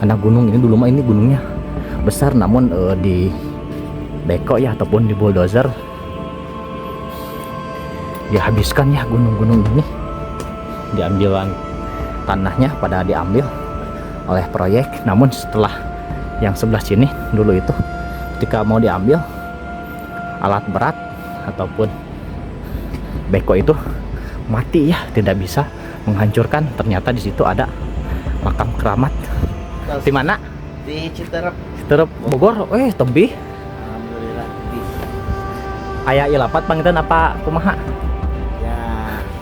Karena gunung ini dulu mah ini gunungnya besar, namun di beko ya ataupun di bulldozer dihabiskan ya gunung-gunung ini, diambilan tanahnya pada diambil oleh proyek. Namun setelah yang sebelah sini dulu itu ketika mau diambil alat berat ataupun beko itu mati ya, tidak bisa menghancurkan. Ternyata di situ ada makam keramat. Di mana? Di Citerep. Citerep Bogor. Tebih. Alhamdulillah di Aya ilapat pangitan apa kumaha? ya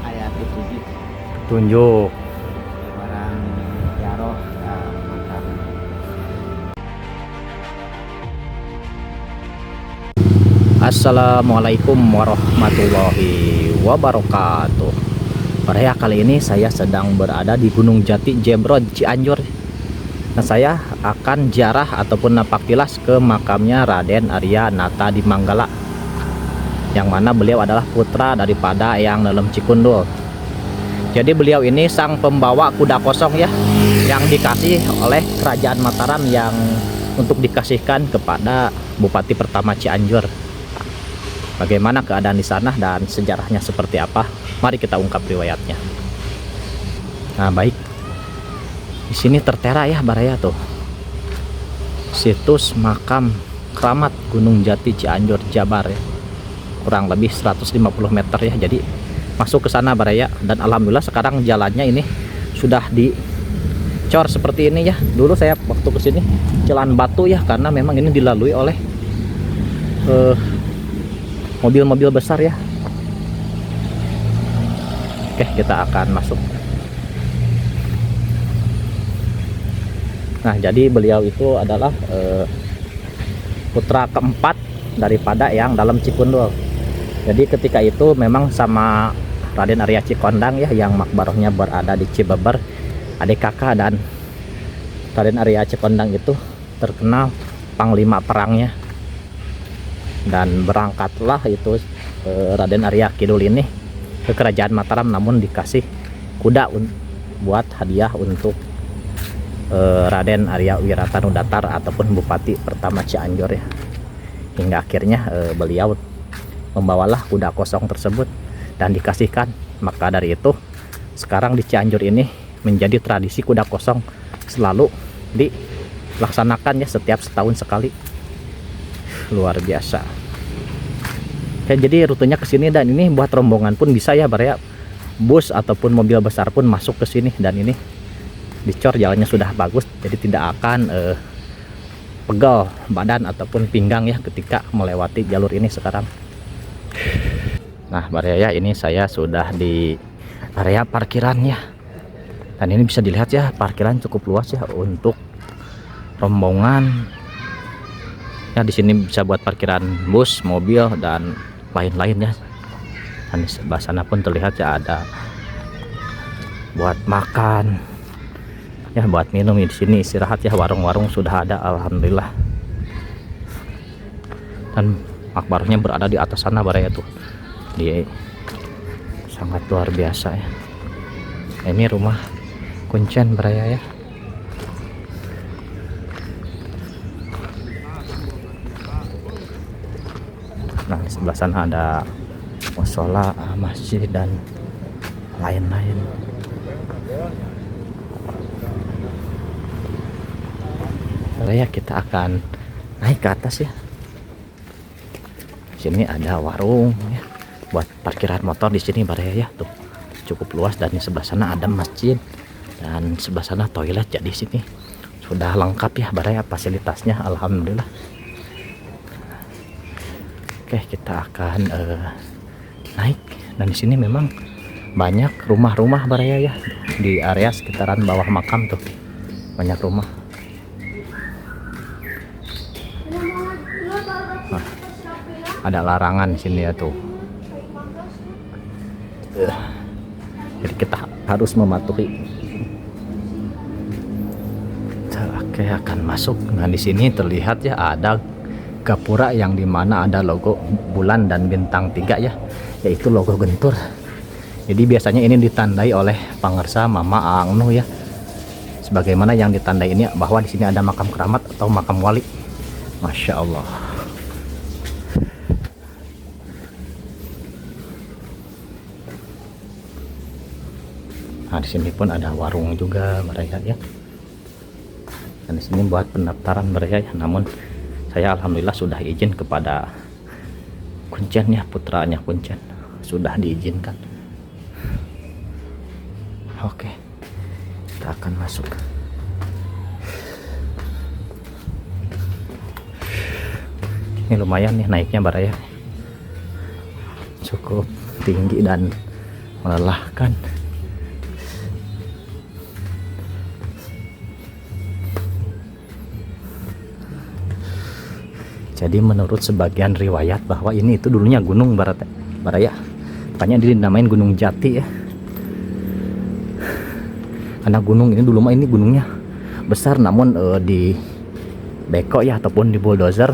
ayat itu Tunjuk. barang jaroh makam. Assalamualaikum warahmatullahi wabarakatuh. Pada kali ini saya sedang berada di Gunung Jati Jebrod Cianjur. Nah, saya akan ziarah ataupun napak tilas ke makamnya Raden Arya Nata di Manggala, yang mana beliau adalah putra daripada Eyang Nalem Cikundul. Jadi beliau ini sang pembawa kuda kosong ya, yang dikasih oleh Kerajaan Mataram yang untuk dikasihkan kepada Bupati pertama Cianjur. Bagaimana keadaan di sana dan sejarahnya seperti apa? Mari kita ungkap riwayatnya. Nah, baik. Di sini tertera ya Baraya tuh. Situs makam keramat Gunung Jati Cianjur Jabar ya. Kurang lebih 150 meter ya. Jadi masuk ke sana Baraya, dan alhamdulillah sekarang jalannya ini sudah dicor seperti ini ya. Dulu saya waktu ke sini jalan batu ya, karena memang ini dilalui oleh mobil-mobil besar ya. Oke, kita akan masuk. Nah, jadi beliau itu adalah putra keempat daripada Eyang Nalem Cikundul. Jadi ketika itu memang sama Raden Arya Cikondang ya, yang makbarahnya berada di Cibeber, adik kakak, dan Raden Arya Cikondang itu terkenal panglima perangnya. Dan berangkatlah itu Raden Arya Kidul ini ke Kerajaan Mataram, namun dikasih kuda buat hadiah untuk Raden Arya Wiratanudatar ataupun Bupati pertama Cianjur ya. Hingga akhirnya beliau membawalah kuda kosong tersebut dan dikasihkan. Maka dari itu sekarang di Cianjur ini menjadi tradisi kuda kosong selalu dilaksanakan ya, setiap setahun sekali. Luar biasa. Oke, jadi rutenya ke sini, dan ini buat rombongan pun bisa ya Baraya. Bus ataupun mobil besar pun masuk ke sini, dan ini dicor jalannya sudah bagus, jadi tidak akan pegal badan ataupun pinggang ya ketika melewati jalur ini sekarang. Nah Baraya, ini saya sudah di area parkirannya, dan ini bisa dilihat ya, parkiran cukup luas ya untuk rombongan ya. Di sini bisa buat parkiran bus, mobil, dan lain-lain ya. Dan di sebelah sana pun terlihat ya ada buat makan ya, buat minum. Di sini istirahat ya, warung-warung sudah ada alhamdulillah. Dan makbarnya berada di atas sana Baraya tuh. Dia sangat luar biasa ya. Ini rumah kuncen Baraya ya. Nah, di sebelah sana ada musola, masjid, dan lain-lain. Ya, kita akan naik ke atas ya. Sini ada warung ya, buat parkiran motor di sini Baraya ya tuh, cukup luas. Dan di sebelah sana ada masjid, dan sebelah sana toilet. Jadi sini sudah lengkap ya Baraya fasilitasnya, alhamdulillah. Oke, kita akan naik. Dan di sini memang banyak rumah-rumah Baraya ya, di area sekitaran bawah makam tuh banyak rumah. Nah, ada larangan di sini ya tuh. Jadi kita harus mematuhi. Oke, akan masuk. Nah, di sini terlihat ya ada gapura yang dimana ada logo bulan dan bintang 3 ya, yaitu logo gentur. Jadi biasanya ini ditandai oleh pangersa Mama Angnu ya, sebagaimana yang ditandai ini bahwa di sini ada makam keramat atau makam wali. Masya Allah. Nah, di sini pun ada warung juga mereka ya. Dan di sini buat pendaftaran mereka ya. Namun saya alhamdulillah sudah izin kepada Kuncen ya, putranya Kuncen sudah diizinkan. Oke, kita akan masuk. Ini lumayan nih naiknya Baraya, cukup tinggi dan melelahkan. Jadi menurut sebagian riwayat bahwa ini itu dulunya gunung Baraya. Makanya dinamain Gunung Jati ya. Karena gunung ini dulu mah ini gunungnya besar, namun di beko ya ataupun di bulldozer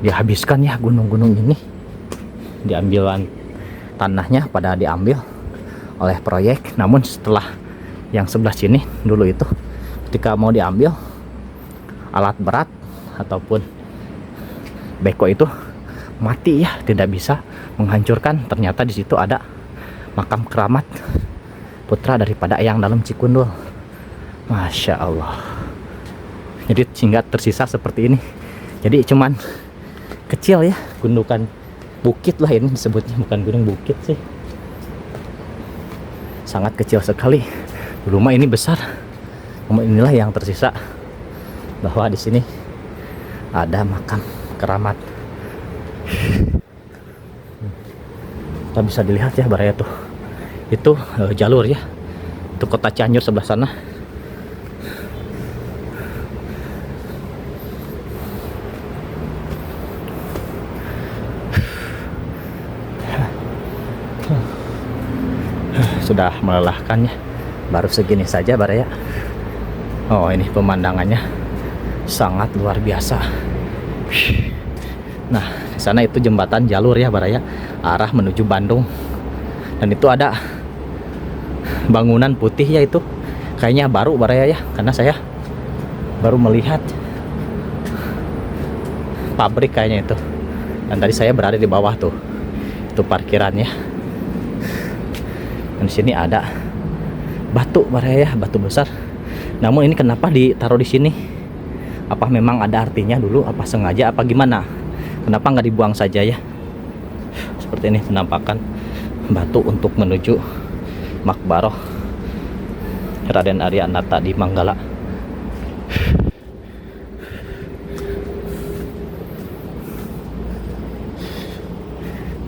dihabiskan ya gunung-gunung ini. Diambilan tanahnya pada diambil oleh proyek. Namun setelah yang sebelah sini dulu itu ketika mau diambil alat berat ataupun beko itu mati ya, tidak bisa menghancurkan. Ternyata di situ ada makam keramat putra daripada Eyang Dalam Cikundul. Masya Allah. Jadi sehingga tersisa seperti ini. Jadi cuman kecil ya, gundukan bukit lah ini disebutnya, bukan gunung, bukit sih. Sangat kecil sekali. Dulu mah ini besar. Inilah yang tersisa bahwa di sini ada makam keramat. Kita bisa dilihat ya Baraya tuh. Itu jalur ya. Itu kota Cianjur sebelah sana. Sudah melelahkan ya. Baru segini saja Baraya. Oh, ini pemandangannya sangat luar biasa. Nah, di sana itu jembatan jalur ya Baraya, arah menuju Bandung. Dan itu ada bangunan putih ya, itu kayaknya baru Baraya ya, karena saya baru melihat pabrik kayaknya itu. Dan tadi saya berada di bawah tuh, itu parkirannya. Dan di sini ada batu Baraya ya, batu besar. Namun ini kenapa ditaruh di sini? Apa memang ada artinya dulu? Apa sengaja? Apa gimana? Kenapa nggak dibuang saja ya? Seperti ini penampakan batu untuk menuju Makbaroh Raden Arya Nata di Manggala.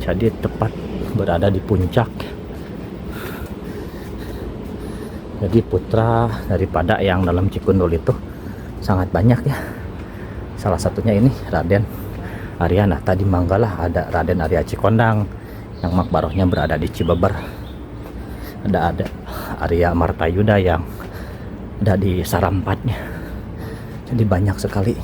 Jadi tepat berada di puncak. Jadi putra daripada Eyang Dalam Cikundul itu sangat banyak ya. Salah satunya ini Raden Arya Nata di Manggala. Ada Raden Arya Cikondang yang makbarohnya berada di Cibeber. Ada Arya Martayuda yang ada di Sarampatnya. Jadi banyak sekali.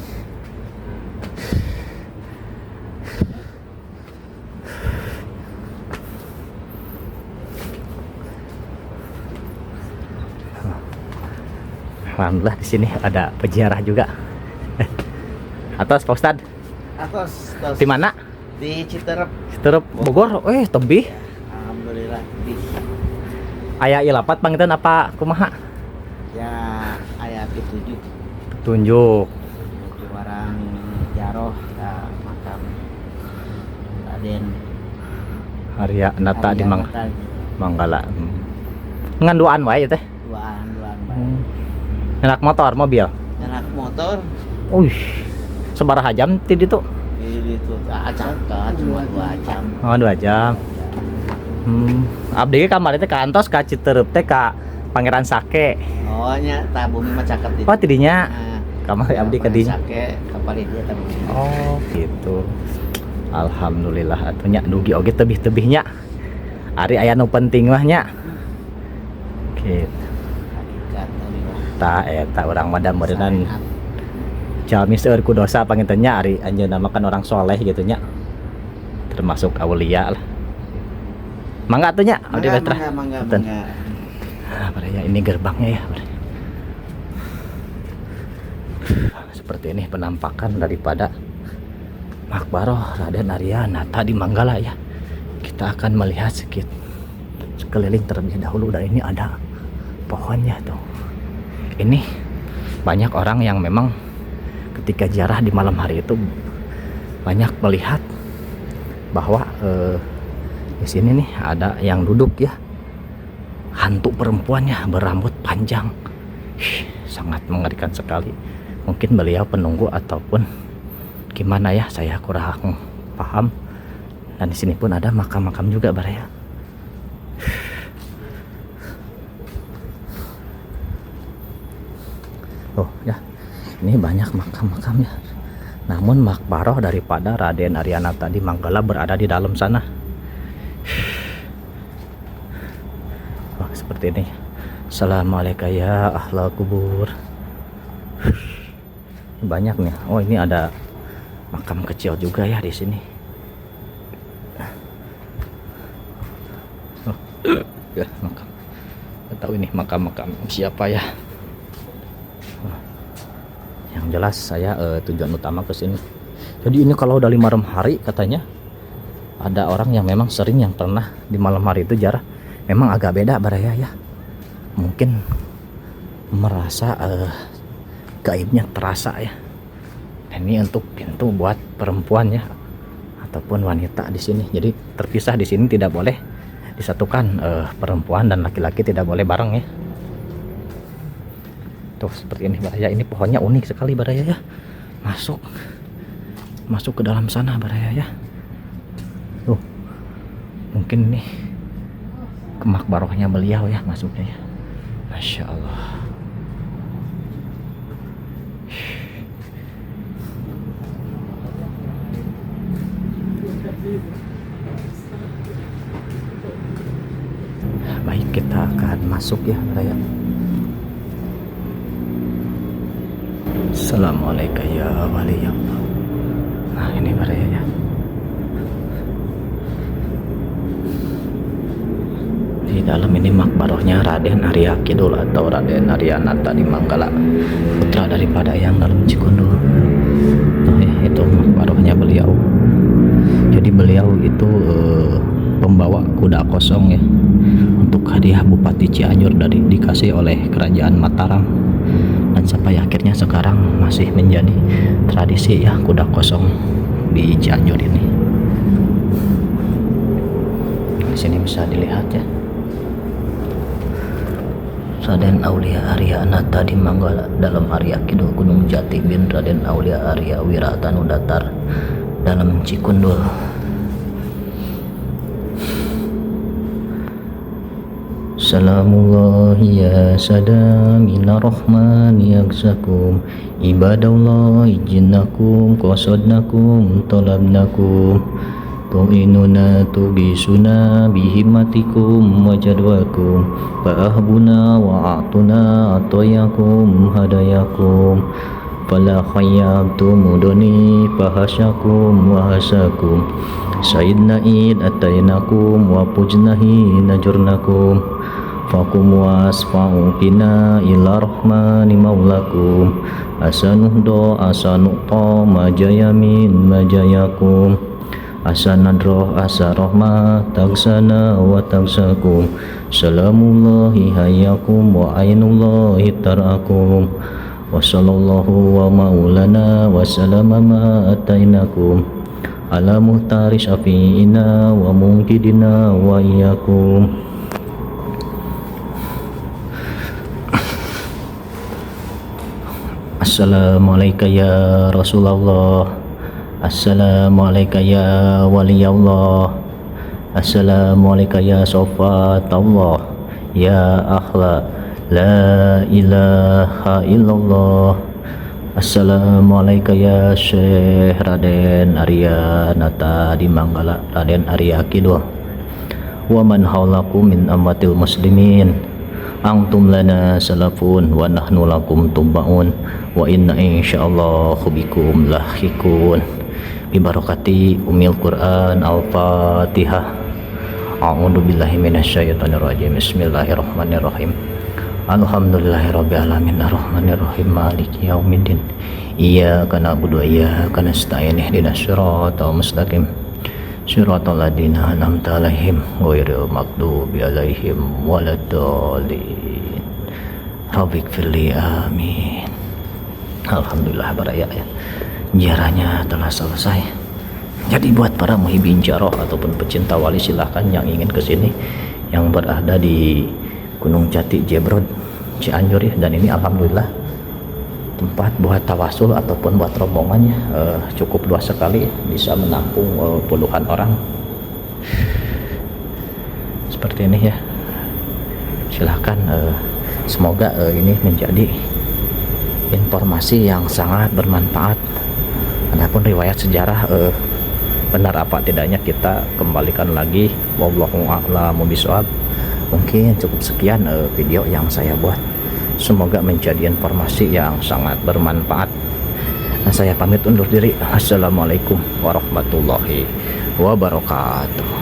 Alhamdulillah di sini ada peziarah juga. Atas Pak Ustad. Atas. Di mana? Di Citerep. Citerep Bogor. Tebih. Alhamdulillah di. Aya ilapat pangitan apa kumaha? Ya aya pitujuh. Tunjuk. Di warang Jaroh ya, makam Raden Arya Nata di Nata. Manggala. Ngan duaan wae teh. Duaan Enak motor, mobil. Enak motor. Sabaraha jam ti ditu? Itu acak cuma 2 jam. Oh, 2 jam. Abdi ge kamari teh ka Antos ka Citerep teh ka Pangeran Sake. Oh nya tabumi mah cakep di. Oh, tidinya. Nah, Kamari abdi ka dinya. Sake kapal dia tabumi. Oh, gitu. Alhamdulillah atunya dugi oge tebih-tebihnya. Ari aya nu penting mah nya. Gitu. Eta urang madam meureunnan jalmi seueur ku dosa pangintennya ari anjeunna makan orang soleh gitu nya. Termasuk aulia lah. Mangga atuh nya, abdi Petra. Mangga. Nah, ya, ini gerbangnya ya. Seperti ini penampakan daripada Makbaroh Raden Arya Nata di Manggala ya. Kita akan melihat sekeliling terlebih dahulu, dan ini ada pohonnya tuh. Ini banyak orang yang memang ketika ziarah di malam hari itu banyak melihat bahwa di sini nih ada yang duduk ya, hantu perempuannya berambut panjang. Sangat mengerikan sekali. Mungkin beliau penunggu ataupun gimana ya, saya kurang paham. Dan di sini pun ada makam-makam juga baraya. Oh ya, ini banyak makam-makamnya. Namun makbaroh daripada Raden Arya Nata di Manggala berada di dalam sana. Oh, seperti ini. Assalamualaikum ya ahlal kubur. Banyak nih. Oh, ini ada makam kecil juga ya di sini. Oh, ya makam. Nggak tahu ini makam siapa ya. Yang jelas saya tujuan utama ke sini. Jadi ini kalau dari malam hari katanya ada orang yang memang sering yang pernah di malam hari itu jarah. Memang agak beda baraya ya. Mungkin merasa gaibnya terasa ya. Ini untuk pintu buat perempuan ya ataupun wanita di sini. Jadi terpisah di sini, tidak boleh disatukan, perempuan dan laki-laki tidak boleh bareng ya. Tuh seperti ini baraya. Ini pohonnya unik sekali baraya ya. Masuk ke dalam sana baraya ya. Tuh mungkin nih ke makbarohnya beliau ya masuknya ya. Masya Allah. Baik, kita akan masuk ya baraya. Assalamualaikum ya wali Allah. Nah ini baraya ya. Di dalam ini makbarohnya Raden Arya Kidul atau Raden Arya Nata di Manggala, putra daripada yang dalam Cikundul. Nah ya, itu makbarohnya beliau. Jadi beliau itu pembawa kuda kosong ya, untuk hadiah Bupati Cianjur dikasih oleh Kerajaan Mataram, dan sampai akhirnya sekarang masih menjadi tradisi ya kuda kosong di Cianjur ini. Di sini bisa dilihat ya, Raden Aulia Arya Nata di Manggala dalam Arya Kidul Gunung Jati bin Raden Aulia Arya Wiratanu Datar dalam Cikundul. Salamullahi ya sada minar rahmani yaksakum ibadallahi jinnakum qasadnakum talabnakum tu'inuna tugisuna bihimatikum wajadwakum fa'ahbuna wa'atuna atoyakum hadayakum fala khayyabtu mudoni fahasyakum wahasakum sayyidna id atainakum wa pujnahi najurnakum fakum wasfa'u bina ila rahmani maulakum asanuhdo asanuqta majayamin majayakum asanadroh asarohma tagsana wa tagsakum salamullahi hayyakum wa ainullahi tarakum wa sallallahu wa maulana wa salama ma atainakum ala muhtari syafi'ina wa mungkidina wa iyyakum. Assalamualaikum ya Rasulullah. Assalamualaikum ya wali Allah. Assalamualaikum ya sofatullah. Ya akhla la ilaha illallah. Assalamualaikum ya Syekh Raden Arya Nata di Manggala Raden Arya Kidul wa man haulakum min amwatil muslimin antum lana salafun wa nahnu lakum tumbaun wa inna insyaallah bikum lahikun bi barakati umil Quran al-Fatihah. A'udzu billahi minasyaitonir rajim. Bismillahirrahmanirrahim. Alhamdulillahirabbil alamin arrahmanirrahim maliki yaumiddin. Iyyaka na'budu wa iyyaka nasta'in ihdinas siratal mustaqim. Siratal ladzina an'amta 'alaihim ghairil maghdubi 'alaihim waladdallin. Rabbighfirli amin. Alhamdulillah baraya ya. Ziarahnya telah selesai. Jadi buat para muhibin ziarah ataupun pecinta wali silahkan yang ingin ke sini yang berada di Gunung Jati Jebrod Cianjur ya. Dan ini alhamdulillah tempat buat tawasul ataupun buat rombongannya cukup luas sekali, bisa menampung puluhan orang seperti ini ya. Silahkan semoga ini menjadi informasi yang sangat bermanfaat. Adapun riwayat sejarah benar apa tidaknya kita kembalikan lagi. Wallahu a'lam bishawab. Mungkin cukup sekian video yang saya buat. Semoga menjadi informasi yang sangat bermanfaat. Nah, saya pamit undur diri. Assalamualaikum warahmatullahi wabarakatuh.